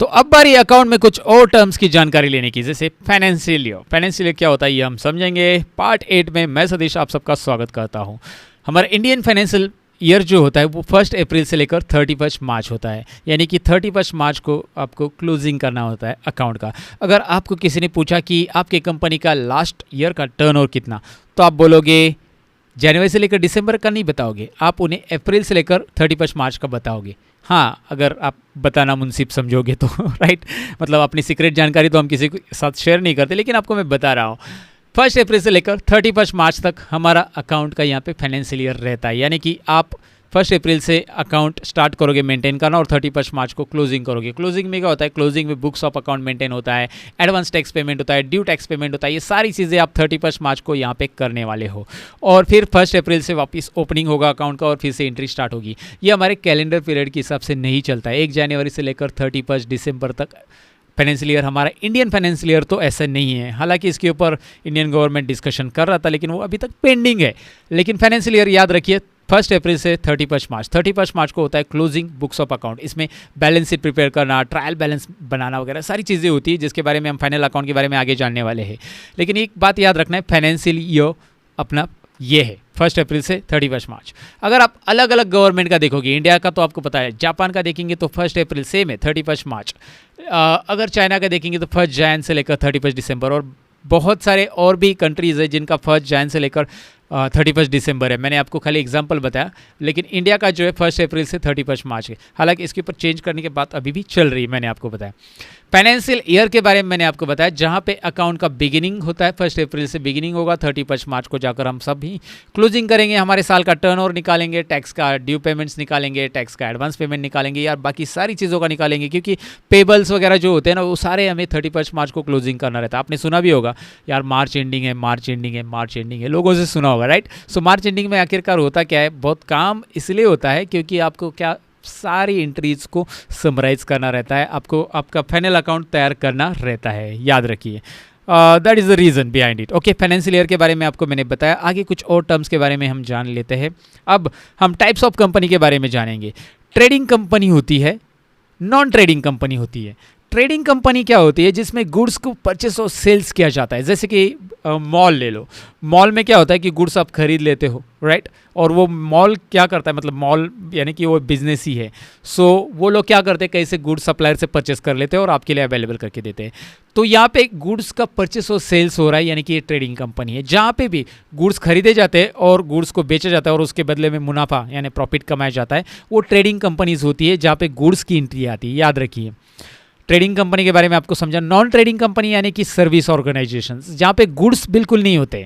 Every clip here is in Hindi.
तो अब बारी अकाउंट में कुछ और टर्म्स की जानकारी लेने की, जैसे फाइनेंशियल ईयर। फाइनेंशियल ईयर क्या होता है ये हम समझेंगे। पार्ट 8 में मैं सतीश आप सबका स्वागत करता हूँ। हमारा इंडियन फाइनेंशियल ईयर जो होता है वो 1 अप्रैल से लेकर 31 मार्च होता है, यानी कि 31 मार्च को आपको क्लोजिंग करना होता है अकाउंट का। अगर आपको किसी ने पूछा कि आपके कंपनी का लास्ट ईयर का टर्नओवर कितना, तो आप बोलोगे जनवरी से लेकर दिसंबर का नहीं बताओगे, आप उन्हें अप्रैल से लेकर 31 मार्च का बताओगे। हाँ, अगर आप बताना मुनसिब समझोगे तो राइट, मतलब अपनी सीक्रेट जानकारी तो हम किसी के साथ शेयर नहीं करते, लेकिन आपको मैं बता रहा हूँ 1 अप्रैल से लेकर 31 मार्च तक हमारा अकाउंट का यहाँ पे फाइनेंशियल ईयर रहता है। यानी कि आप 1 अप्रैल से अकाउंट स्टार्ट करोगे मेंटेन करना और 31 मार्च को क्लोजिंग करोगे। क्लोजिंग में क्या होता है, क्लोजिंग में बुक्स ऑफ अकाउंट मेंटेन होता है, एडवांस टैक्स पेमेंट होता है, ड्यू टैक्स पेमेंट होता है। ये सारी चीज़ें आप 31 मार्च को यहाँ पे करने वाले हो और फिर 1 अप्रैल से वापस ओपनिंग होगा अकाउंट का और फिर से एंट्री स्टार्ट होगी। ये हमारे कैलेंडर पीरियड के हिसाब से नहीं चलता है। 1 जनवरी से लेकर 31 दिसंबर तक फाइनेंशियल ईयर हमारा इंडियन फाइनेंशियल ईयर तो ऐसा नहीं है। हालांकि इसके ऊपर इंडियन गवर्नमेंट डिस्कशन कर रहा था, लेकिन वो अभी तक पेंडिंग है। लेकिन फाइनेंशियल ईयर याद रखिए 1 अप्रैल से 31 मार्च। 31 मार्च को होता है क्लोजिंग बुक्स ऑफ अकाउंट। इसमें बैलेंस शीट प्रिपेयर करना, ट्रायल बैलेंस बनाना वगैरह सारी चीज़ें होती है, जिसके बारे में हम फाइनल अकाउंट के बारे में आगे जानने वाले हैं। लेकिन एक बात याद रखना है, फाइनेंशियल ईयर अपना ये है 1 अप्रैल से 31 मार्च। अगर आप अलग अलग गवर्नमेंट का देखोगे, इंडिया का तो आपको पता है, जापान का देखेंगे तो 1 अप्रैल से में 31 मार्च, अगर चाइना का देखेंगे तो 1 जनवरी से लेकर 31 दिसंबर, और बहुत सारे और भी कंट्रीज़ है जिनका 1 जनवरी से लेकर 31 दिसंबर है। मैंने आपको खाली एग्जांपल बताया, लेकिन इंडिया का जो है 1 अप्रैल से 31 मार्च है। हालांकि इसके ऊपर चेंज करने के बाद अभी भी चल रही है, मैंने आपको बताया। फाइनेंशियल ईयर के बारे में मैंने आपको बताया, जहां पे अकाउंट का बिगिनिंग होता है 1 अप्रैल से बिगिनिंग होगा, 31 मार्च को जाकर हम सब ही क्लोजिंग करेंगे, हमारे साल का टर्नओवर निकालेंगे, टैक्स का ड्यू पेमेंट्स निकालेंगे, टैक्स का एडवांस पेमेंट निकालेंगे, यार बाकी सारी चीज़ों का निकालेंगे, क्योंकि पेबल्स वगैरह जो होते हैं ना वो सारे हमें 31 मार्च को क्लोजिंग करना रहता है। आपने सुना भी होगा यार मार्च एंडिंग है, मार्च एंडिंग है, मार्च एंडिंग है, लोगों से सुना होगा राइट। सो मार्च एंडिंग में आखिरकार होता क्या है, बहुत काम इसलिए होता है क्योंकि आपको क्या सारी एंट्रीज को समराइज करना रहता है, आपको आपका फाइनल अकाउंट तैयार करना रहता है, याद रखिए। That is the reason behind it. Okay, financial year के बारे में आपको मैंने बताया। आगे कुछ और टर्म्स के बारे में हम जान लेते हैं। अब हम टाइप्स ऑफ कंपनी के बारे में जानेंगे। ट्रेडिंग कंपनी होती है, नॉन ट्रेडिंग कंपनी होती है। ट्रेडिंग कंपनी क्या होती है, जिसमें गुड्स को परचेस और सेल्स किया जाता है। जैसे कि मॉल ले लो, मॉल में क्या होता है कि गुड्स आप खरीद लेते हो राइट, और वो मॉल क्या करता है, मतलब मॉल यानी कि वो बिजनेस ही है। सो वो लोग क्या करते हैं, कैसे गुड्स सप्लायर से परचेस कर लेते हैं और आपके लिए अवेलेबल करके देते हैं। तो यहाँ पे गुड्स का परचेस और सेल्स हो रहा है, यानी कि ये ट्रेडिंग कंपनी है, जहाँ पे भी गुड्स खरीदे जाते हैं और गुड्स को बेचा जाता है और उसके बदले में मुनाफा यानी प्रॉफिट कमाया जाता है, वो ट्रेडिंग कंपनीज होती है, जहाँ पे गुड्स की एंट्री आती है, याद रखिए। ट्रेडिंग कंपनी के बारे में आपको समझा। नॉन ट्रेडिंग कंपनी यानी कि सर्विस ऑर्गेनाइजेशंस, जहाँ पे गुड्स बिल्कुल नहीं होते,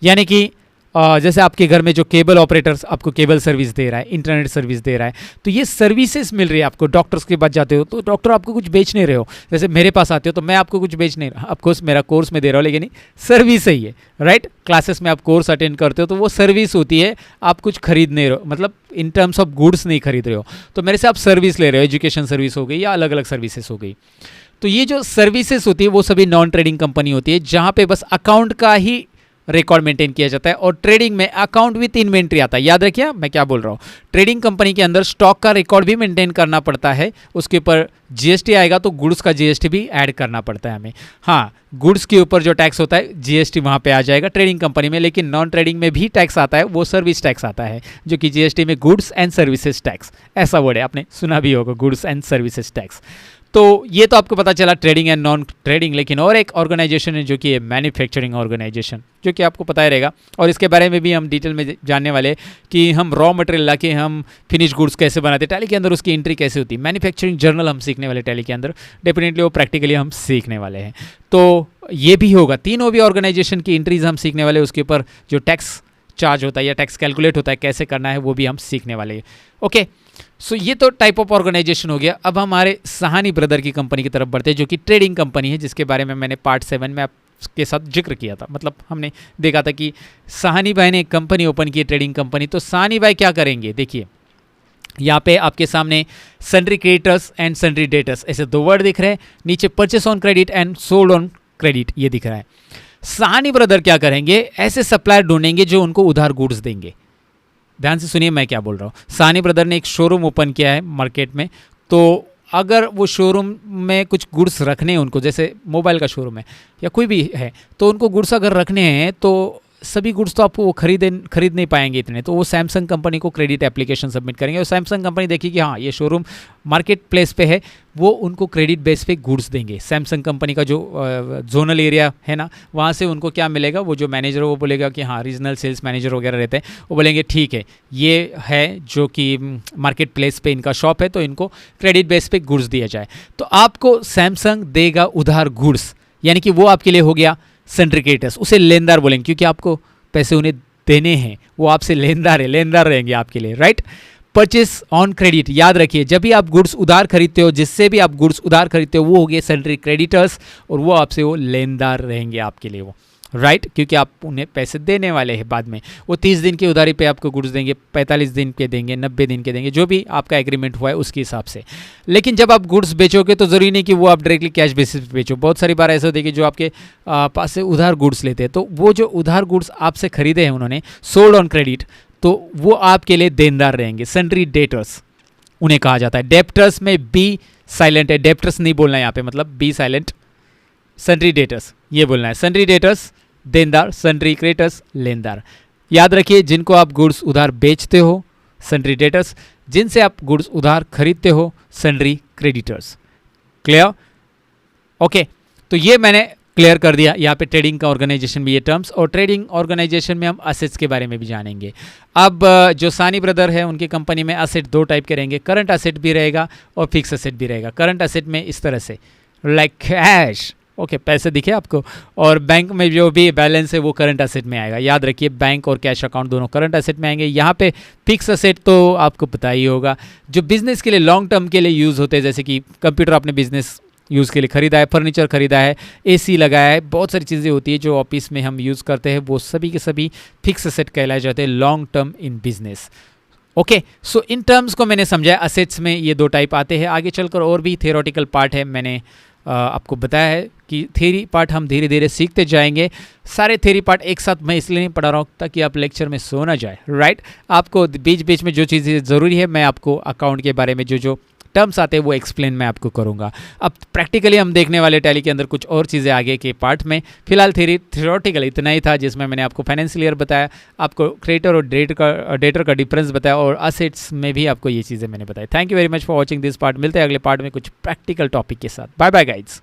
यानी कि जैसे आपके घर में जो केबल ऑपरेटर्स आपको केबल सर्विस दे रहा है, इंटरनेट सर्विस दे रहा है, तो ये सर्विसेज मिल रही है आपको। डॉक्टर्स के पास जाते हो तो डॉक्टर आपको कुछ बेच नहीं रहे हो, जैसे मेरे पास आते हो तो मैं आपको कुछ बेच नहीं रहा, ऑफकोर्स मेरा कोर्स में दे रहा हूँ, लेकिन सर्विस ही है राइट। क्लासेस में आप कोर्स अटेंड करते हो तो वो सर्विस होती है, आप कुछ खरीद नहीं रहे हो, मतलब इन टर्म्स ऑफ गुड्स नहीं खरीद रहे हो, तो मेरे से आप सर्विस ले रहे हो, एजुकेशन सर्विस हो गई या अलग अलग सर्विसेज हो गई। तो ये जो सर्विसेज होती है वो सभी नॉन ट्रेडिंग कंपनी होती है, जहाँ पे बस अकाउंट का ही रिकॉर्ड मेंटेन किया जाता है, और ट्रेडिंग में अकाउंट विथ इन्वेंट्री आता है। याद रखिए मैं क्या बोल रहा हूँ, ट्रेडिंग कंपनी के अंदर स्टॉक का रिकॉर्ड भी मेंटेन करना पड़ता है, उसके ऊपर जीएसटी आएगा तो गुड्स का जीएसटी भी ऐड करना पड़ता है हमें। हाँ, गुड्स के ऊपर जो टैक्स होता है जीएसटी वहाँ पे आ जाएगा ट्रेडिंग कंपनी में, लेकिन नॉन ट्रेडिंग में भी टैक्स आता है, वो सर्विस टैक्स आता है, जो कि जीएसटी में गुड्स एंड सर्विसेज टैक्स ऐसा वर्ड है, आपने सुना भी होगा गुड्स एंड सर्विसेज टैक्स। तो ये तो आपको पता चला ट्रेडिंग एंड नॉन ट्रेडिंग। लेकिन और एक ऑर्गेनाइजेशन है जो कि मैन्युफैक्चरिंग ऑर्गेनाइजेशन, जो कि आपको पता ही रहेगा, और इसके बारे में भी हम डिटेल में जानने वाले कि हम रॉ मटेरियल लाके हम फिनिश गुड्स कैसे बनाते हैं, टैली के अंदर उसकी एंट्री कैसे होती है। मैन्युफैक्चरिंग जर्नल हम सीखने वाले टैली के अंदर, डेफिनेटली वो प्रैक्टिकली हम सीखने वाले हैं। तो ये भी होगा, तीनों भी ऑर्गेनाइजेशन की एंट्रीज हम सीखने वाले, उसके ऊपर जो टैक्स चार्ज होता है या टैक्स कैलकुलेट होता है कैसे करना है वो भी हम सीखने वाले हैं। ओके, सो ये तो टाइप ऑफ ऑर्गेनाइजेशन हो गया। अब हमारे सहानी ब्रदर की कंपनी की तरफ बढ़ते हैं, जो कि ट्रेडिंग कंपनी है, जिसके बारे में मैंने पार्ट 7 में आपके साथ जिक्र किया था। मतलब हमने देखा था कि सहानी भाई ने एक कंपनी ओपन की है, ट्रेडिंग कंपनी। तो सहानी भाई क्या करेंगे, देखिए यहाँ पे आपके सामने sundry creditors and sundry debtors ऐसे दो वर्ड दिख रहे हैं, नीचे purchase on credit and sold on credit ये दिख रहा है। सहानी ब्रदर क्या करेंगे, ऐसे सप्लायर ढूंढेंगे जो उनको उधार गुड्स देंगे। ध्यान से सुनिए मैं क्या बोल रहा हूँ। सहानी ब्रदर ने एक शोरूम ओपन किया है मार्केट में, तो अगर वो शोरूम में कुछ गुड्स रखने हैं उनको, जैसे मोबाइल का शोरूम है या कोई भी है, तो उनको गुड्स अगर रखने हैं तो सभी गुड्स तो आपको वो खरीद नहीं पाएंगे इतने, तो वो सैमसंग कंपनी को क्रेडिट एप्लीकेशन सबमिट करेंगे और सैमसंग कंपनी देखी कि हाँ ये शोरूम मार्केट प्लेस पे है, वो उनको क्रेडिट बेस पे गुड्स देंगे। सैमसंग कंपनी का जो जोनल एरिया है ना, वहाँ से उनको क्या मिलेगा, वो जो मैनेजर वो बोलेगा कि हाँ रीजनल सेल्स मैनेजर वगैरह रहते हैं, वो बोलेंगे ठीक है ये है जो कि मार्केट प्लेस पे इनका शॉप है, तो इनको क्रेडिट बेस पे गुड्स दिया जाए। तो आपको सैमसंग देगा उधार गुड्स, यानी कि वो आपके लिए हो गया सिंडिकेटर्स, उसे लेनदार बोलेंगे क्योंकि आपको पैसे उन्हें देने हैं, वो आपसे लेनदार है, लेनदार रहेंगे आपके लिए, राइट। परचेस ऑन क्रेडिट, याद रखिए जब भी आप गुड्स उधार खरीदते हो, जिससे भी आप गुड्स उधार खरीदते हो वो हो गए सेंट्री क्रेडिटर्स और वो आपसे वो लेनदार रहेंगे आपके लिए वो, राइट, क्योंकि आप उन्हें पैसे देने वाले हैं बाद में। वो 30 दिन की उधारी पे आपको गुड्स देंगे, 45 दिन के देंगे, 90 दिन के देंगे, जो भी आपका एग्रीमेंट हुआ है उसके हिसाब से। लेकिन जब आप गुड्स बेचोगे तो ज़रूरी नहीं कि वो आप डायरेक्टली कैश बेसिस पे बेचो। बहुत सारी बार ऐसा होता है कि जो आपके पास से उधार गुड्स लेते हैं, तो वो जो उधार गुड्स आपसे खरीदे हैं उन्होंने सोल्ड ऑन क्रेडिट, तो वो आपके लिए देनदार रहेंगे, सेंट्री डेटर्स उन्हें कहा जाता है। डेप्टर्स में बी साइलेंट है, डेप्टर्स नहीं बोलना है यहाँ पे, मतलब बी साइलेंट, सेंट्री डेटर्स ये बोलना है। सेंट्री डेटर्स देनदार, सेंट्री क्रेडिटर्स लेनदार। याद रखिए जिनको आप गुड्स उधार बेचते हो सेंट्री डेटर्स, जिनसे आप गुड्स उधार खरीदते हो सेंट्री क्रेडिटर्स। क्लियर? ओके, तो ये मैंने क्लियर कर दिया। यहाँ पे ट्रेडिंग का ऑर्गेनाइजेशन में ये टर्म्स, और ट्रेडिंग ऑर्गेनाइजेशन में हम असेट्स के बारे में भी जानेंगे। अब जो सानी ब्रदर है उनकी कंपनी में असेट दो टाइप के रहेंगे, करंट असेट भी रहेगा और फिक्स असेट भी रहेगा। करंट असेट में इस तरह से लाइक कैश, ओके पैसे दिखे आपको, और बैंक में जो भी बैलेंस है वो करंट असेट में आएगा। याद रखिए बैंक और कैश अकाउंट दोनों करंट असेट में आएंगे। यहाँ पे फिक्स असेट तो आपको पता ही होगा, जो बिजनेस के लिए लॉन्ग टर्म के लिए यूज़ होते हैं, जैसे कि कंप्यूटर आपने बिजनेस यूज़ के लिए खरीदा है, फर्नीचर खरीदा है, एसी लगाया है, बहुत सारी चीज़ें होती है जो ऑफिस में हम यूज़ करते हैं, वो सभी के सभी फिक्स असेट कहलाए जाते हैं long term in business. Okay, so in terms को मैंने समझा। असेट्स में ये दो टाइप आते हैं। आगे चलकर और भी थियोरेटिकल पार्ट है, मैंने आपको बताया है कि थ्योरी पार्ट हम धीरे धीरे सीखते जाएंगे। सारे थ्योरी पार्ट एक साथ मैं इसलिए नहीं पढ़ा रहा हूँ ताकि आप लेक्चर में सो ना जाए, राइट। आपको बीच बीच में जो चीज़ें ज़रूरी है, मैं आपको अकाउंट के बारे में जो जो टर्म्स आते हैं वो एक्सप्लेन मैं आपको करूंगा। अब प्रैक्टिकली हम देखने वाले टैली के अंदर कुछ और चीज़ें आगे के पार्ट में। फिलहाल थियोरेटिकल इतना ही था, जिसमें मैंने आपको फाइनेंशियल ईयर बताया, आपको क्रेडिटर और डेटर का डिफरेंस बताया, और असेट्स में भी आपको ये चीज़ें मैंने बताई। Thank you very much for watching this part. मिलते हैं अगले पार्ट में कुछ प्रैक्टिकल टॉपिक के साथ। Bye bye guides.